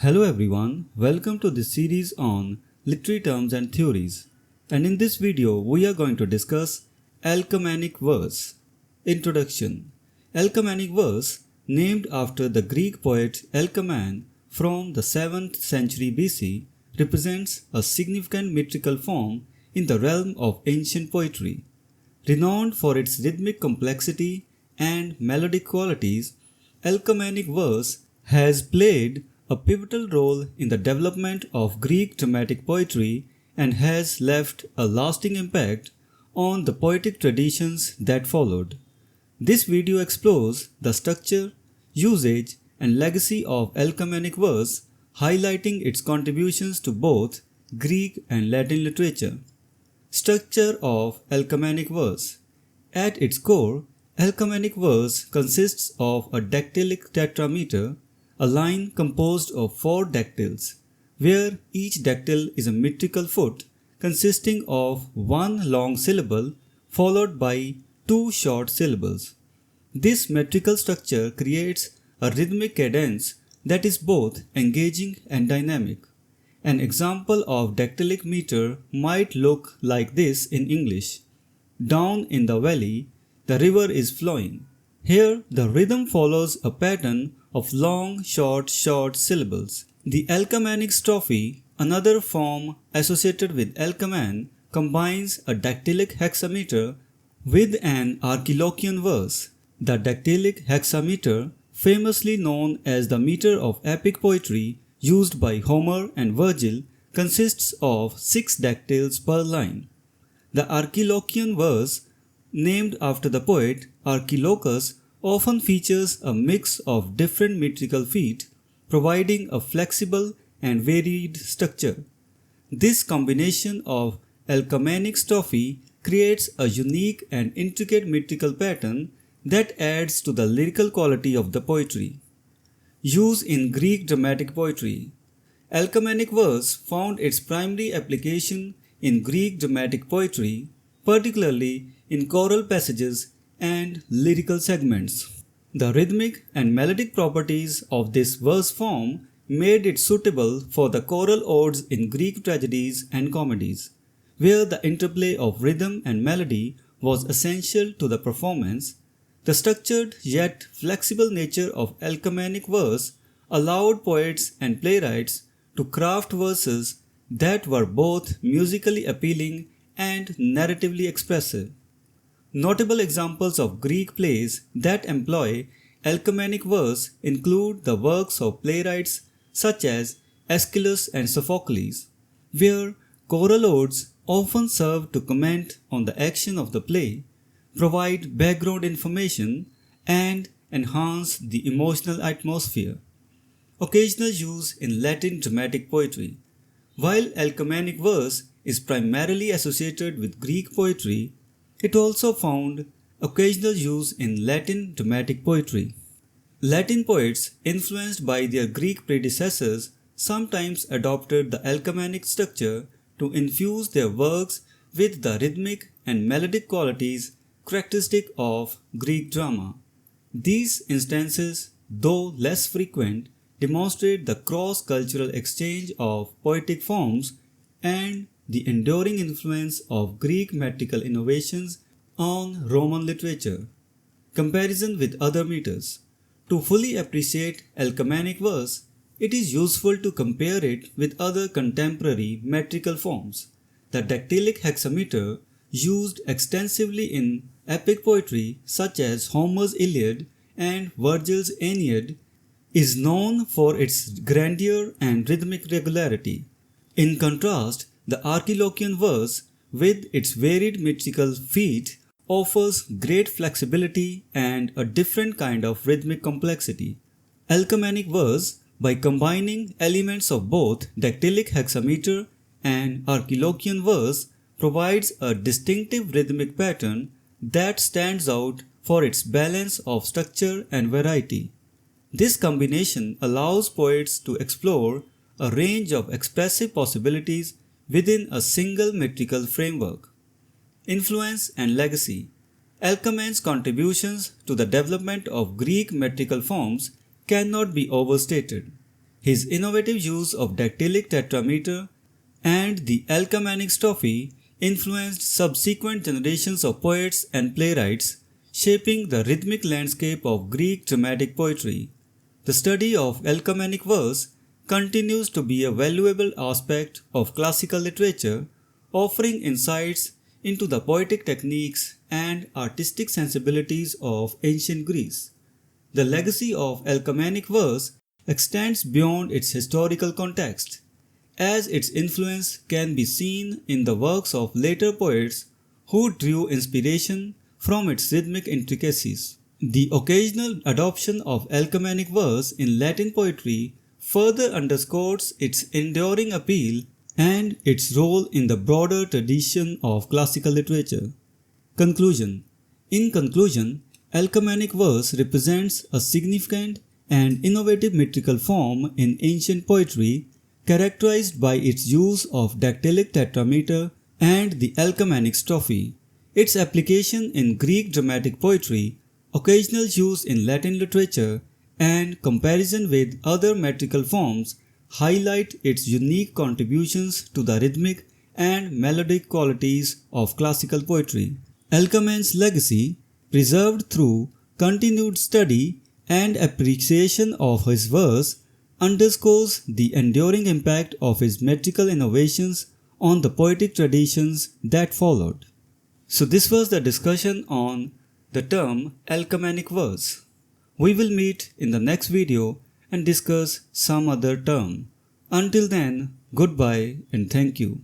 Hello everyone, welcome to this series on literary terms and theories. And in this video, we are going to discuss Alcmanic verse. Introduction. Alcmanic verse, named after the Greek poet Alcman from the 7th century BC, represents a significant metrical form in the realm of ancient poetry. Renowned for its rhythmic complexity and melodic qualities, Alcmanic verse has played a pivotal role in the development of Greek dramatic poetry and has left a lasting impact on the poetic traditions that followed. This video explores the structure, usage, and legacy of Alcmanic verse, highlighting its contributions to both Greek and Latin literature. Structure of Alcmanic verse. At its core, Alcmanic verse consists of a dactylic tetrameter, a line composed of 4 dactyls, where each dactyl is a metrical foot consisting of one long syllable followed by 2 short syllables. This metrical structure creates a rhythmic cadence that is both engaging and dynamic. An example of dactylic meter might look like this in English. Down in the valley, the river is flowing. Here, the rhythm follows a pattern of long, short syllables. The Alcmanic strophe, another form associated with Alcman, combines a dactylic hexameter with an archilochian verse. The dactylic hexameter, famously known as the meter of epic poetry used by Homer and Virgil, consists of 6 dactyls per line. The archilochian verse, named after the poet Archilochus, often features a mix of different metrical feet, providing a flexible and varied structure. This combination of Alcmanic strophe creates a unique and intricate metrical pattern that adds to the lyrical quality of the poetry. Use in Greek dramatic poetry. Alcmanic verse found its primary application in Greek dramatic poetry, particularly in choral passages and lyrical segments. The rhythmic and melodic properties of this verse form made it suitable for the choral odes in Greek tragedies and comedies, where the interplay of rhythm and melody was essential to the performance. The structured yet flexible nature of Alcmanic verse allowed poets and playwrights to craft verses that were both musically appealing and narratively expressive. Notable examples of Greek plays that employ Alcmanic verse include the works of playwrights such as Aeschylus and Sophocles, where choral odes often serve to comment on the action of the play, provide background information, and enhance the emotional atmosphere. Occasional use in Latin dramatic poetry. While Alcmanic verse is primarily associated with Greek poetry, it also found occasional use in Latin dramatic poetry. Latin poets, influenced by their Greek predecessors, sometimes adopted the Alcmanic structure to infuse their works with the rhythmic and melodic qualities characteristic of Greek drama. These instances, though less frequent, demonstrate the cross-cultural exchange of poetic forms and the enduring influence of Greek metrical innovations on Roman literature. Comparison with other meters. To fully appreciate Alcmanic verse, it is useful to compare it with other contemporary metrical forms. The dactylic hexameter, used extensively in epic poetry such as Homer's Iliad and Virgil's Aeneid, is known for its grandeur and rhythmic regularity. In contrast, the archilochian verse, with its varied metrical feet, offers great flexibility and a different kind of rhythmic complexity. Alcmanic verse, by combining elements of both dactylic hexameter and archilochian verse, provides a distinctive rhythmic pattern that stands out for its balance of structure and variety. This combination allows poets to explore a range of expressive possibilities within a single metrical framework. Influence and legacy. Alcman's contributions to the development of Greek metrical forms cannot be overstated. His innovative use of dactylic tetrameter and the Alcmanic strophe influenced subsequent generations of poets and playwrights, shaping the rhythmic landscape of Greek dramatic poetry. The study of Alcmanic verse continues to be a valuable aspect of classical literature, offering insights into the poetic techniques and artistic sensibilities of ancient Greece. The legacy of Alcmanic verse extends beyond its historical context, as its influence can be seen in the works of later poets who drew inspiration from its rhythmic intricacies. The occasional adoption of Alcmanic verse in Latin poetry further underscores its enduring appeal and its role in the broader tradition of classical literature. Conclusion. In conclusion, Alcmanic verse represents a significant and innovative metrical form in ancient poetry, characterized by its use of dactylic tetrameter and the Alcmanic strophe. Its application in Greek dramatic poetry, occasional use in Latin literature, and comparison with other metrical forms highlight its unique contributions to the rhythmic and melodic qualities of classical poetry. Alcman's legacy, preserved through continued study and appreciation of his verse, underscores the enduring impact of his metrical innovations on the poetic traditions that followed. So this was the discussion on the term Alcmanic verse. We will meet in the next video and discuss some other term. Until then, goodbye and thank you.